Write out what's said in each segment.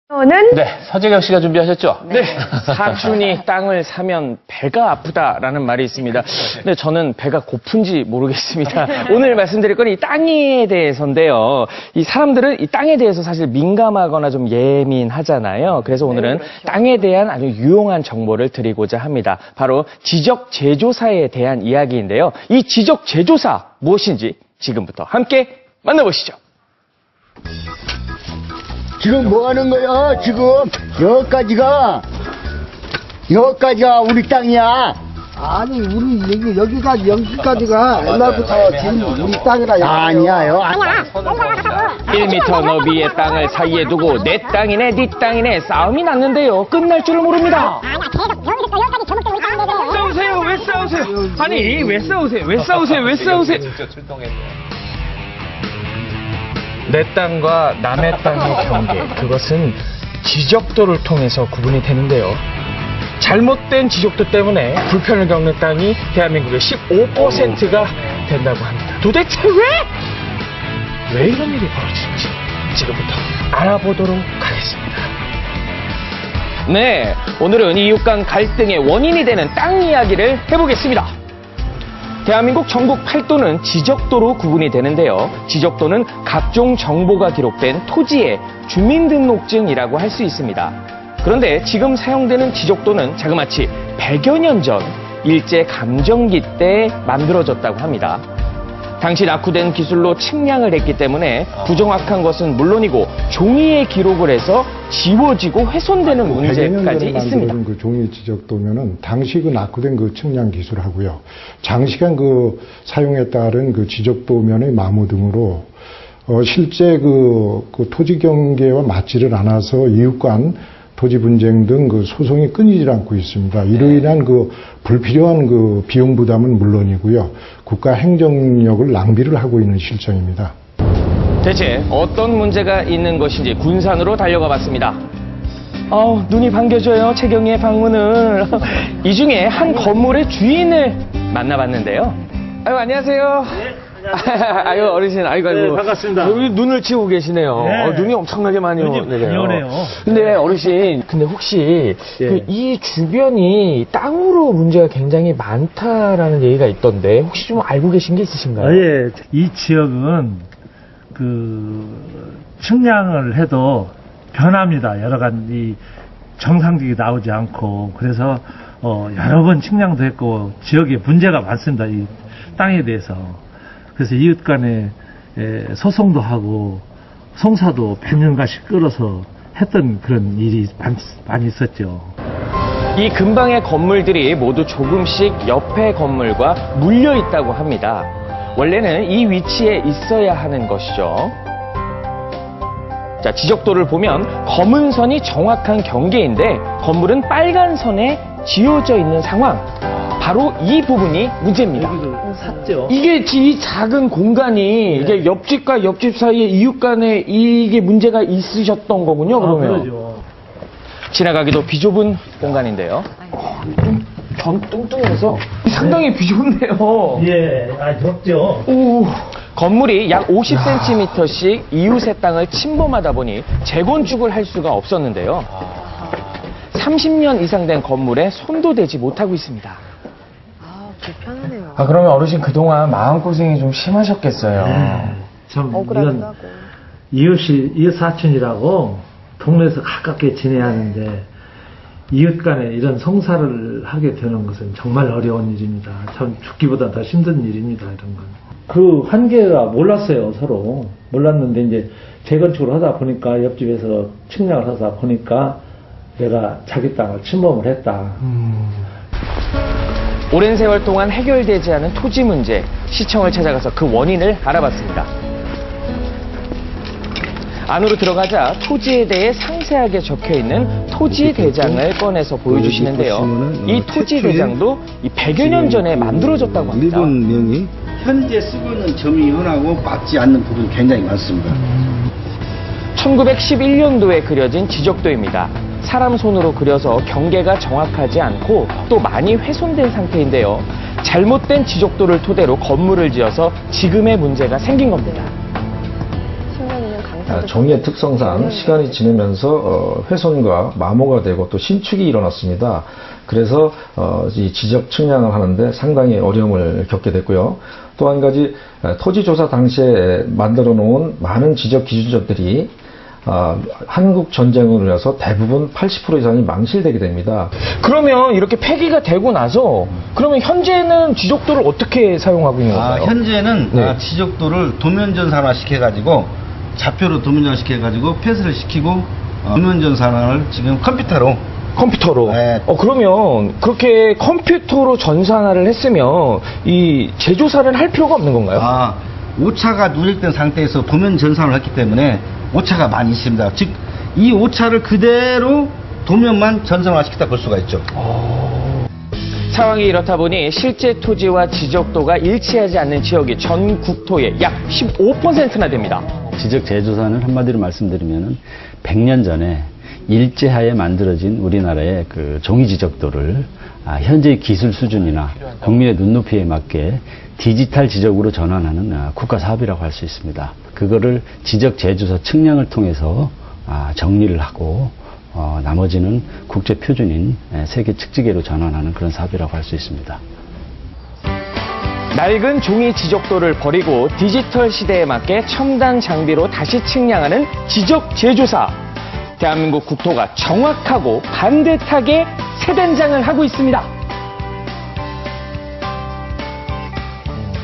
네, 서재경 씨가 준비하셨죠? 네, 사촌이 땅을 사면 배가 아프다라는 말이 있습니다. 근데 저는 배가 고픈지 모르겠습니다. 오늘 말씀드릴 건 이 땅에 대해서인데요. 이 사람들은 이 땅에 대해서 사실 민감하거나 좀 예민하잖아요. 그래서 오늘은 땅에 대한 아주 유용한 정보를 드리고자 합니다. 바로 지적 제조사에 대한 이야기인데요. 이 지적 제조사 무엇인지 지금부터 함께 만나보시죠. 지금 뭐 하는 거야? 지금 여기까지가 우리 땅이야. 아니 우리 여기까지가 옛날부터 지금 우리 땅이라. 아니야요. 1m 너비의 땅을 사이에 두고 내 땅이네 네 땅이네 싸움이 났는데요. 끝날 줄을 모릅니다. 싸우세요. 왜 싸우세요? 아니 왜 싸우세요? 내 땅과 남의 땅의 경계, 그것은 지적도를 통해서 구분이 되는데요. 잘못된 지적도 때문에 불편을 겪는 땅이 대한민국의 15%가 된다고 합니다. 도대체 왜 이런 일이 벌어지는지 지금부터 알아보도록 하겠습니다. 네, 오늘은 이웃 간 갈등의 원인이 되는 땅 이야기를 해보겠습니다. 대한민국 전국 8도는 지적도로 구분이 되는데요. 지적도는 각종 정보가 기록된 토지의 주민등록증이라고 할 수 있습니다. 그런데 지금 사용되는 지적도는 자그마치 100여 년 전 일제감정기 때 만들어졌다고 합니다. 당시 낙후된 기술로 측량을 했기 때문에 부정확한 것은 물론이고 종이에 기록을 해서 지워지고 훼손되는 문제까지 있습니다. 그 종이 지적도면은 당시 그 낙후된 그 측량 기술하고요, 장시간 그 사용에 따른 그 지적도면의 마모 등으로 실제 그 토지 경계와 맞지를 않아서 이웃 간 토지 분쟁 등 그 소송이 끊이질 않고 있습니다. 이로 인한 그 불필요한 그 비용 부담은 물론이고요, 국가 행정력을 낭비를 하고 있는 실정입니다. 대체 어떤 문제가 있는 것인지 군산으로 달려가 봤습니다. 눈이 반겨져요. 채경이의 방문을. 이 중에 한 건물의 주인을 만나봤는데요. 안녕하세요. 아유, 어르신, 아이고. 네, 반갑습니다. 여기 눈을 치고 계시네요. 네. 눈이 엄청나게 많이 오네요. 근데 어르신, 혹시 이 주변이 땅으로 문제가 굉장히 많다라는 얘기가 있던데 혹시 좀 알고 계신 게 있으신가요? 예, 이 지역은 측량을 해도 변합니다. 여러 가지 정상적이 나오지 않고, 그래서 여러 번 측량도 했고 지역에 문제가 많습니다. 이 땅에 대해서. 그래서 이웃 간에 소송도 하고 송사도 100년간씩 끌어서 했던 그런 일이 많이 있었죠. 이 근방의 건물들이 모두 조금씩 옆의 건물과 물려 있다고 합니다. 원래는 이 위치에 있어야 하는 것이죠. 자, 지적도를 보면 검은 선이 정확한 경계인데 건물은 빨간 선에 지어져 있는 상황. 바로 이 부분이 문제입니다. 샀죠. 이게 이 작은 공간이 이게 옆집과 옆집 사이에 이웃 간에 이게 문제가 있으셨던 거군요, 그러면. 그러죠. 지나가기도 비좁은 공간인데요. 좀 뚱뚱해서 상당히 비좁네요. 예, 좁죠. 건물이 약 50cm씩 이웃의 땅을 침범하다 보니 재건축을 할 수가 없었는데요. 30년 이상 된 건물에 손도 대지 못하고 있습니다. 불편하네요. 그러면 어르신 그동안 마음고생이 좀 심하셨겠어요. 네, 참 억울하기도 하고. 이웃 사촌이라고 동네에서 가깝게 지내야 하는데 이웃 간에 이런 송사를 하게 되는 것은 정말 어려운 일입니다. 참 죽기보다 더 힘든 일입니다, 이런 건. 그 한계가 몰랐어요, 서로. 몰랐는데 이제 재건축을 하다 보니까 옆집에서 측량을 하다 보니까 내가 자기 땅을 침범을 했다. 오랜 세월 동안 해결되지 않은 토지 문제, 시청을 찾아가서 그 원인을 알아봤습니다. 안으로 들어가자 토지에 대해 상세하게 적혀있는 토지 대장을 꺼내서 보여주시는데요. 이 토지 대장도 100여 년 전에 만들어졌다고 합니다. 일본명이 현재 쓰고 있는 점이 흔하고 맞지 않는 부분이 굉장히 많습니다. 1911년도에 그려진 지적도입니다. 사람 손으로 그려서 경계가 정확하지 않고 또 많이 훼손된 상태인데요. 잘못된 지적도를 토대로 건물을 지어서 지금의 문제가 생긴 겁니다. 10년이면 종이의 특성상 시간이 지나면서 훼손과 마모가 되고 또 신축이 일어났습니다. 그래서 이 지적 측량을 하는데 상당히 어려움을 겪게 됐고요. 또 한 가지 토지조사 당시에 만들어 놓은 많은 지적 기준점들이 한국 전쟁으로 인해서 대부분 80% 이상이 망실되게 됩니다. 그러면 이렇게 폐기가 되고 나서 그러면 현재는 지적도를 어떻게 사용하고 있는 건가요? 현재는 네. 지적도를 도면전산화 시켜가지고 좌표로 도면전화 시켜가지고 패스를 시키고 도면전산화를 지금 컴퓨터로 네. 그러면 그렇게 컴퓨터로 전산화를 했으면 이 재조사를 할 필요가 없는 건가요? 오차가 누적된 상태에서 도면 전산을 했기 때문에 오차가 많이 있습니다. 즉, 이 오차를 그대로 도면만 전산화 시켰다 볼 수가 있죠. 상황이 이렇다 보니 실제 토지와 지적도가 일치하지 않는 지역이 전 국토의 약 15%나 됩니다. 지적 재조사는 한마디로 말씀드리면 100년 전에 일제하에 만들어진 우리나라의 그 종이 지적도를 현재의 기술 수준이나 국민의 눈높이에 맞게 디지털 지적으로 전환하는 국가 사업이라고 할 수 있습니다. 그거를 지적 재조사 측량을 통해서 정리를 하고 나머지는 국제 표준인 세계 측지계로 전환하는 그런 사업이라고 할 수 있습니다. 낡은 종이 지적도를 버리고 디지털 시대에 맞게 첨단 장비로 다시 측량하는 지적 재조사. 대한민국 국토가 정확하고 반듯하게 새 단장을 하고 있습니다.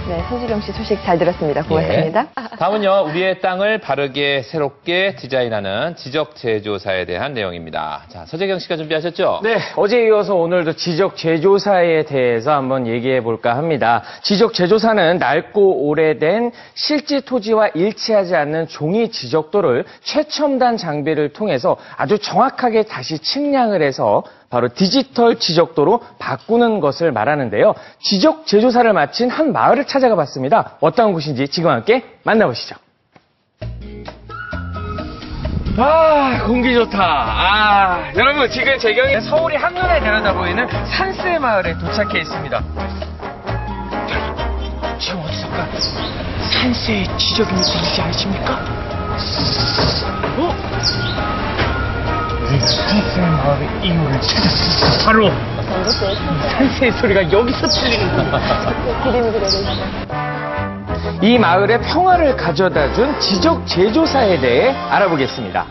네, 소지경 씨 소식 잘 들었습니다. 고맙습니다. 다음은요, 우리의 땅을 바르게 새롭게 디자인하는 지적 재조사에 대한 내용입니다. 자, 서재경 씨가 준비하셨죠? 네, 어제에 이어서 오늘도 지적 재조사에 대해서 한번 얘기해 볼까 합니다. 지적 재조사는 낡고 오래된 실제 토지와 일치하지 않는 종이 지적도를 최첨단 장비를 통해서 아주 정확하게 다시 측량을 해서 바로 디지털 지적도로 바꾸는 것을 말하는데요. 지적 재조사를 마친 한 마을을 찾아가 봤습니다. 어떤 곳인지 지금 함께 만나보시죠. 공기 좋다. 여러분, 지금 재경이 서울이 한눈에 내려다 보이는 산세 마을에 도착해 있습니다. 지금 어디서까 산세의 지적이 들리지 않으십니까? 우리가 산세의 마을의 이유를 찾았습니다. 바로 산세의 소리가 여기서 들리는구나. 그림이 그려져 있어요. 이 마을의 평화를 가져다준 지적 재조사에 대해 알아보겠습니다.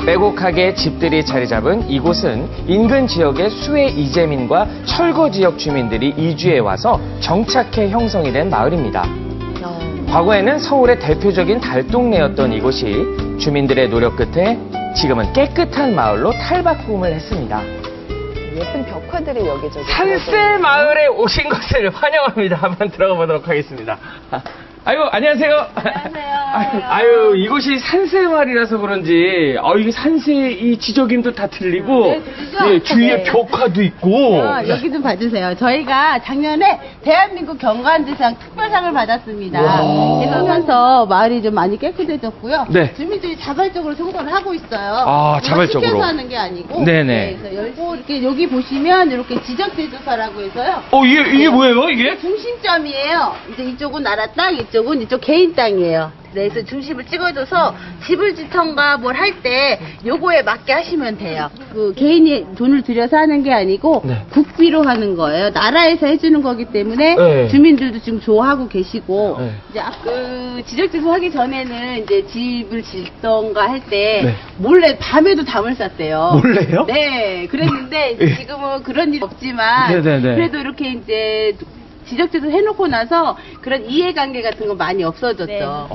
빼곡하게 집들이 자리 잡은 이곳은 인근 지역의 수해 이재민과 철거 지역 주민들이 이주해 와서 정착해 형성이 된 마을입니다. 과거에는 서울의 대표적인 달동네였던 이곳이 주민들의 노력 끝에 지금은 깨끗한 마을로 탈바꿈을 했습니다. 예쁜 벽화들이 여기저기. 산세 마을에 오신 것을 환영합니다. 한번 들어가 보도록 하겠습니다. 아유, 안녕하세요. 아유, 이곳이 산세 마을이라서 그런지, 이게 산세 이 지적임도 다 들리고, 네, 들리죠? 예, 주위에 네. 벽화도 있고. 여기 좀 봐주세요. 저희가 작년에 대한민국 경관지상 특별상을 받았습니다. 그러면서 마을이 좀 많이 깨끗해졌고요. 네. 주민들이 자발적으로 청소를 하고 있어요. 자발적으로. 시켜서 하는 게 아니고. 네네. 네, 그래서 열고 이렇게 여기 보시면 이렇게 지적재조사라고 해서요. 이게 뭐예요, 이게? 중심점이에요. 이제 이쪽은 나라 땅, 이쪽은 이쪽 개인 땅이에요. 그래서 중심을 찍어줘서 집을 짓던가 뭘 할 때 요거에 맞게 하시면 돼요. 그 개인이 돈을 들여서 하는 게 아니고 네. 국비로 하는 거예요. 나라에서 해주는 거기 때문에 네. 주민들도 지금 좋아하고 계시고 네. 이제 그 지적재조 하기 전에는 이제 집을 짓던가 할 때 네. 몰래 밤에도 담을 쌌대요. 몰래요? 네, 그랬는데 예. 지금은 그런 일 없지만 네네네. 그래도 이렇게 이제 지적재조 해놓고 나서 그런 이해관계 같은 거 많이 없어졌죠.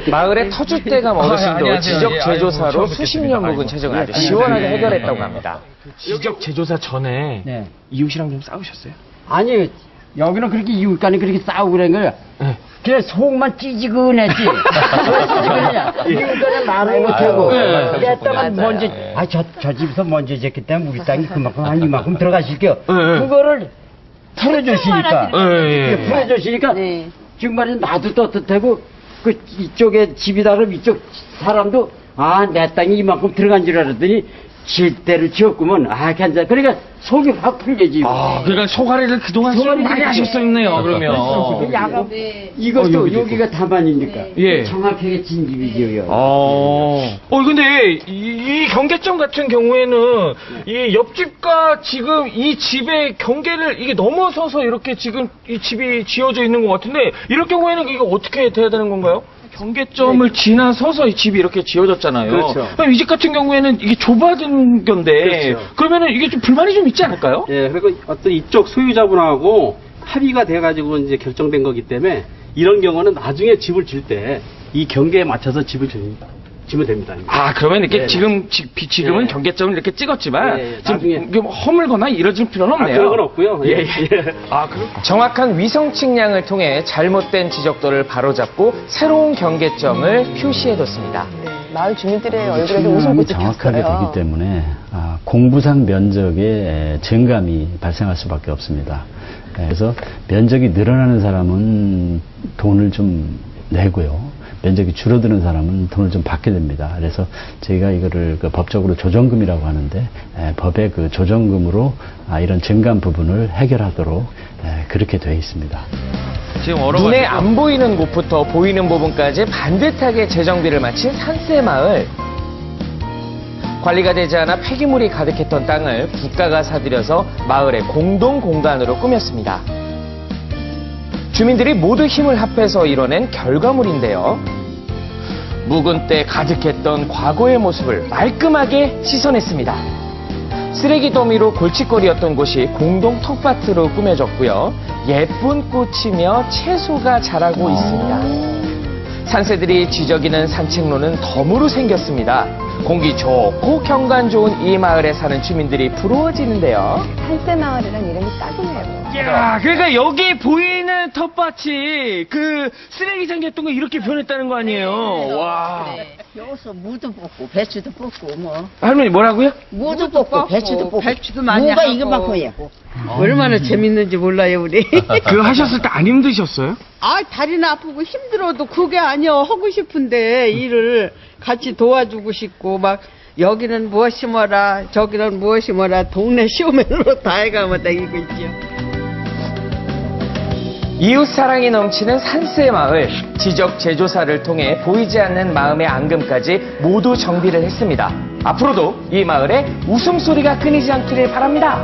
마을의 터줏대감 어르신도 안녕하세요. 지적 예, 재조사로 처음 수십 뵙겠습니다. 년 묵은 재정을 아주 시원하게 해결했다고 합니다. 지적 재조사 전에 네. 이웃이랑 좀 싸우셨어요? 아니 여기는 그렇게 이웃간에 그렇게 싸우고 그런 거야. 네. 그래 속만 찌지근했지. 왜 찌지근하냐? 이웃간에 말을 못하고 내 땅은 먼저 저 집에서 먼저 짓기 때문에 우리 땅이 그만큼 한 이만큼 들어가실게요. 그거를 풀어주시니까 풀어주시니까 정말 나도 떳떳하고 그 이쪽에 집이 다르면 이쪽 사람도 내 땅이 이만큼 들어간 줄 알았더니 때를 지었구먼. 아, 괜찮아. 그러니까 속이 확 풀려지. 그러니까 소가리를 그동안 수업 많이 하셨었네요, 그러면. 이것도 여기가 다반이니까. 예. 정확하게 진집이지요. 근데 이 경계점 같은 경우에는 이 옆집과 지금 이 집의 경계를 이게 넘어서서 이렇게 지금 이 집이 지어져 있는 것 같은데 이럴 경우에는 이거 어떻게 돼야 되는 건가요? 경계점을 지나서서 이 집이 이렇게 지어졌잖아요. 그렇죠. 그럼 이 집 같은 경우에는 이게 좁아진 건데 그렇죠. 그러면은 이게 좀 불만이 좀 있지 않을까요? 예, 그리고 어떤 이쪽 소유자분하고 합의가 돼가지고 이제 결정된 거기 때문에 이런 경우는 나중에 집을 질 때 이 경계에 맞춰서 집을 지면 됩니다. 그러면 이렇게 네, 지금은 경계점을 이렇게 찍었지만 나중에 지금 허물거나 이러질 필요는 없네요. 그런 건 없고요. 예. 정확한 위성 측량을 통해 잘못된 지적도를 바로잡고 새로운 경계점을 표시해뒀습니다. 마을 주민들의 얼굴에도 웃음꽃이 정확하게 폈어요. 되기 때문에 공부상 면적에 증감이 발생할 수밖에 없습니다. 그래서 면적이 늘어나는 사람은 돈을 좀 내고요. 면적이 줄어드는 사람은 돈을 좀 받게 됩니다. 그래서 저희가 이거를 법적으로 조정금이라고 하는데 법의 그 조정금으로 이런 증감 부분을 해결하도록 그렇게 되어 있습니다. 눈에 안 보이는 곳부터 보이는 부분까지 반듯하게 재정비를 마친 산세마을. 관리가 되지 않아 폐기물이 가득했던 땅을 국가가 사들여서 마을의 공동 공간으로 꾸몄습니다. 주민들이 모두 힘을 합해서 이뤄낸 결과물인데요. 묵은 때 가득했던 과거의 모습을 말끔하게 씻어냈습니다. 쓰레기 더미로 골칫거리였던 곳이 공동 텃밭으로 꾸며졌고요. 예쁜 꽃이며 채소가 자라고 있습니다. 산새들이 지저귀는 산책로는 덤으로 생겼습니다. 공기 좋고 경관 좋은 이 마을에 사는 주민들이 부러워지는데요. 산새마을이란 이름이 딱이네요. 야, 그러니까 여기 보이는 텃밭이 그 쓰레기장 됐던 거 이렇게 변했다는 거 아니에요? 와. 여기서 무도 뽑고 배추도 뽑고 뭐. 할머니 뭐라고요? 무도 뽑고 배추도 뽑고. 배추도 많이 무가 하고. 이거만큼이야. 얼마나 재밌는지 몰라요, 우리. 그거 하셨을 때 안 힘드셨어요? 다리는 아프고 힘들어도 그게 아니야. 하고 싶은데 일을 같이 도와주고 싶고 막 여기는 무엇 심어라 저기는 무엇 심어라 동네 쇼맨으로 다 해가면 다니고 있죠. 이웃 사랑이 넘치는 산세마을. 지적 제조사를 통해 보이지 않는 마음의 앙금까지 모두 정비를 했습니다. 앞으로도 이 마을에 웃음소리가 끊이지 않기를 바랍니다.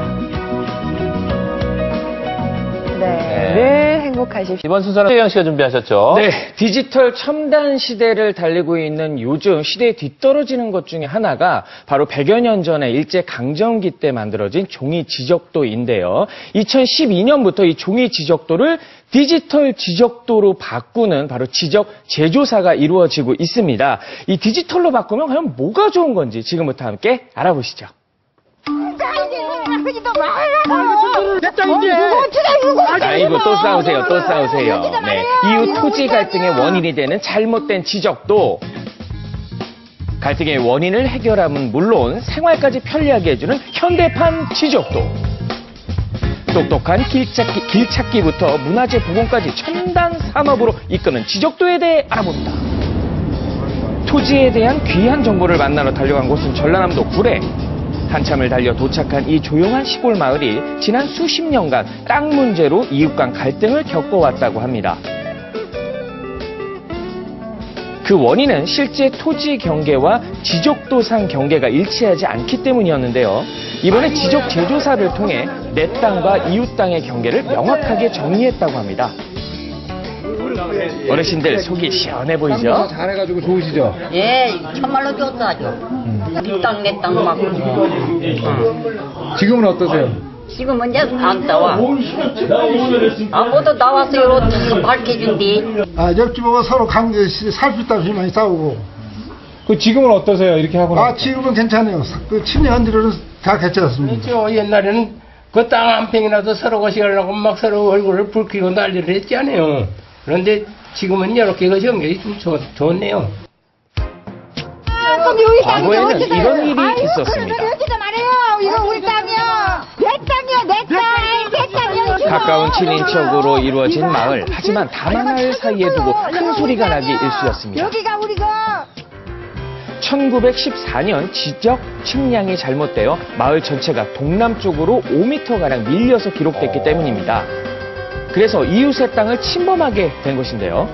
늘 행복하십시오. 이번 순서는 최경 씨가 준비하셨죠? 네, 디지털 첨단 시대를 달리고 있는 요즘 시대에 뒤떨어지는 것 중에 하나가 바로 100여 년 전에 일제강점기 때 만들어진 종이 지적도인데요. 2012년부터 이 종이 지적도를 디지털 지적도로 바꾸는 바로 지적 제조사가 이루어지고 있습니다. 이 디지털로 바꾸면 과연 뭐가 좋은 건지 지금부터 함께 알아보시죠. 아이고 또 싸우세요. 네, 이웃 토지 갈등의 원인이 되는 잘못된 지적도. 갈등의 원인을 해결함은 물론 생활까지 편리하게 해주는 현대판 지적도. 똑똑한 길찾기부터 문화재 복원까지 첨단 산업으로 이끄는 지적도에 대해 알아봅니다. 토지에 대한 귀한 정보를 만나러 달려간 곳은 전라남도 구례. 한참을 달려 도착한 이 조용한 시골 마을이 지난 수십 년간 땅 문제로 이웃 간 갈등을 겪어왔다고 합니다. 그 원인은 실제 토지 경계와 지적도상 경계가 일치하지 않기 때문이었는데요. 이번에 지적 제조사를 통해 내 땅과 이웃 땅의 경계를 명확하게 정리했다고 합니다. 어르신들 속이 시원해 보이죠? 잘해가지고 좋으시죠? 예, 참말로 좋다죠. 이 땅 내 땅 막. 지금은 어떠세요? 지금은 이제 안 나와. 아무도 나와서 다 밝혀준디. 옆집하고 서로 관계 살 수 있다고 많이 싸우고. 그 지금은 어떠세요? 이렇게 하고 나서? 지금은 괜찮아요. 그 친형들은 다 괜찮았습니다. 그렇죠. 옛날에는 그 땅 한 평이라도 서로 거시하려고 막 서로 얼굴을 붉히고 난리를 했잖아요. 그런데 지금은 이렇게 그 연결이 좀 좋네요. 과거에는 이런 일이 있었습니다. 이거 우리 땅이야. 내 땅이야. 가까운 친인척으로 이루어진 마을. 하지만 다만 알 사이에 두고 큰 소리가 나기 일쑤였습니다. 여기가 우리가. 1914년 지적 측량이 잘못되어 마을 전체가 동남쪽으로 5m가량 밀려서 기록됐기 때문입니다. 그래서 이웃의 땅을 침범하게 된 것인데요.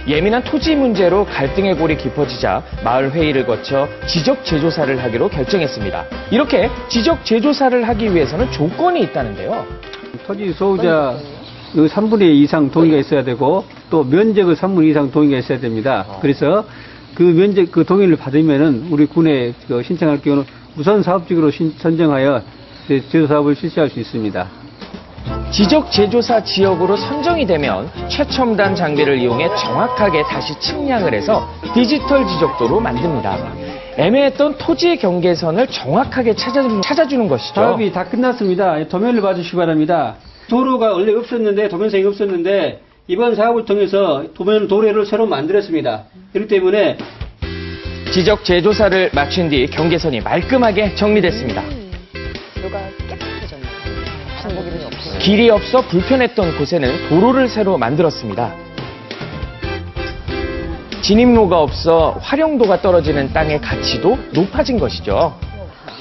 예민한 토지 문제로 갈등의 골이 깊어지자 마을 회의를 거쳐 지적 재조사를 하기로 결정했습니다. 이렇게 지적 재조사를 하기 위해서는 조건이 있다는데요. 토지 소유자 3분의 2 이상 동의가 있어야 되고 또 면적의 3분의 2 이상 동의가 있어야 됩니다. 그래서 그 면적 그 동의를 받으면은 우리 군에 신청할 경우는 우선 사업지구로 선정하여 제조 사업을 실시할 수 있습니다. 지적 재조사 지역으로 선정이 되면 최첨단 장비를 이용해 정확하게 다시 측량을 해서 디지털 지적도로 만듭니다. 애매했던 토지 경계선을 정확하게 찾아주는 것이죠. 사업이 다 끝났습니다. 도면을 봐주시기 바랍니다. 도로가 원래 없었는데 도면상이 없었는데 이번 사업을 통해서 도로를 새로 만들었습니다. 그렇기 때문에 지적 재조사를 마친 뒤 경계선이 말끔하게 정리됐습니다. 길이 없어 불편했던 곳에는 도로를 새로 만들었습니다. 진입로가 없어 활용도가 떨어지는 땅의 가치도 높아진 것이죠.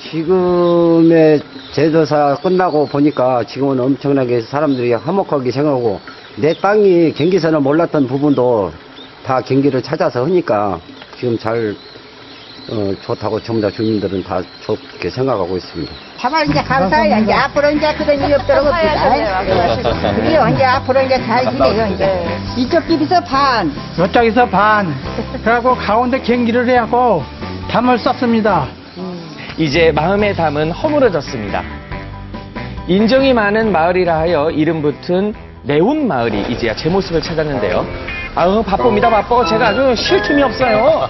지금의 재조사 끝나고 보니까 지금은 엄청나게 사람들이 화목하게 생각하고 내 땅이 경계선을 몰랐던 부분도 다 경계를 찾아서 하니까 지금 잘 좋다고 전부 다 주민들은 다 좋게 생각하고 있습니다. 가만 이제 감사해요. 이제 앞으로 이제 그런 일이 없도록 합시다. 그래요. 이제 앞으로 이제 잘 지내요. 이제 이쪽 길에서 반, 이쪽에서 반, 그리고 가운데 경기를 해갖고 담을 썼습니다. 이제 마음의 담은 허물어졌습니다. 인정이 많은 마을이라 하여 이름 붙은 네온 마을이 이제야 제 모습을 찾았는데요. 아유 바쁩니다 바빠. 제가 아주 쉴 틈이 없어요.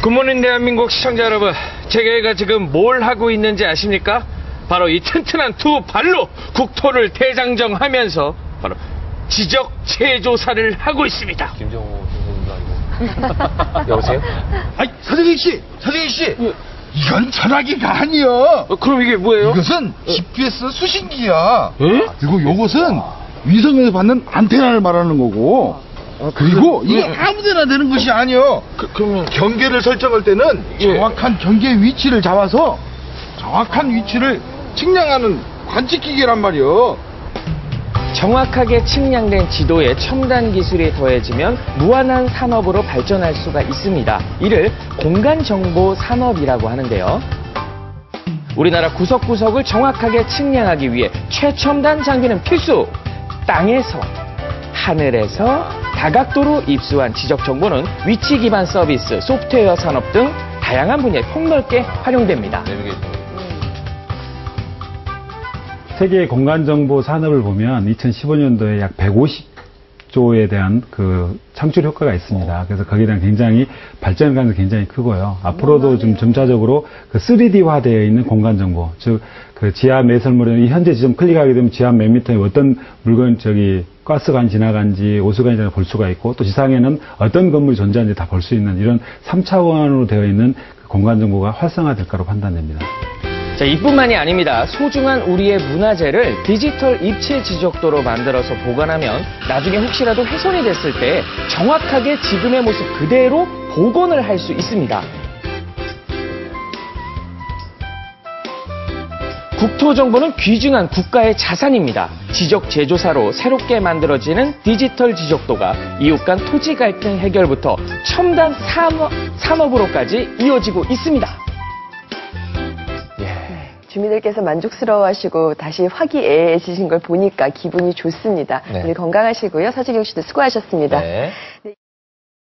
굿모닝 대한민국 시청자 여러분, 제가 지금 뭘 하고 있는지 아십니까? 바로 이 튼튼한 두 발로 국토를 대장정하면서 바로 지적 재조사를 하고 있습니다. 김정호 선생님도 아니고. 여보세요? 아이, 서정희 씨! 이건 전화기가 아니요. 그럼 이게 뭐예요? 이것은 GPS 수신기야. 그리고 요것은 위성에서 받는 안테나를 말하는 거고. 그리고 이게 아무데나 되는 것이 아니요. 그러면 경계를 설정할 때는 정확한 경계 위치를 잡아서 정확한 위치를 측량하는 관측기계란 말이요. 정확하게 측량된 지도에 첨단 기술이 더해지면 무한한 산업으로 발전할 수가 있습니다. 이를 공간정보 산업이라고 하는데요. 우리나라 구석구석을 정확하게 측량하기 위해 최첨단 장비는 필수! 땅에서, 하늘에서, 다각도로 입수한 지적 정보는 위치 기반 서비스, 소프트웨어 산업 등 다양한 분야에 폭넓게 활용됩니다. 세계 공간정보 산업을 보면 2015년도에 약 150조에 대한 그 창출 효과가 있습니다. 그래서 거기에 대한 굉장히 발전 가능성이 굉장히 크고요. 앞으로도 좀 점차적으로 그 3D화되어 있는 공간정보, 즉 그 지하 매설물은 현재 지점 클릭하게 되면 지하 몇 미터에 어떤 물건 가스관이 지나간지 오수관이 지나간지 볼 수가 있고 또 지상에는 어떤 건물이 존재하는지 다 볼 수 있는 이런 3차원으로 되어 있는 그 공간정보가 활성화될 거라고 판단됩니다. 자, 이뿐만이 아닙니다. 소중한 우리의 문화재를 디지털 입체 지적도로 만들어서 보관하면 나중에 혹시라도 훼손이 됐을 때 정확하게 지금의 모습 그대로 복원을 할 수 있습니다. 국토정보는 귀중한 국가의 자산입니다. 지적 재조사로 새롭게 만들어지는 디지털 지적도가 이웃 간 토지 갈등 해결부터 첨단 산업으로까지 이어지고 있습니다. 주민들께서 만족스러워하시고 다시 화기애애해지신 걸 보니까 기분이 좋습니다. 네. 오늘 건강하시고요. 서지경 씨도 수고하셨습니다. 네.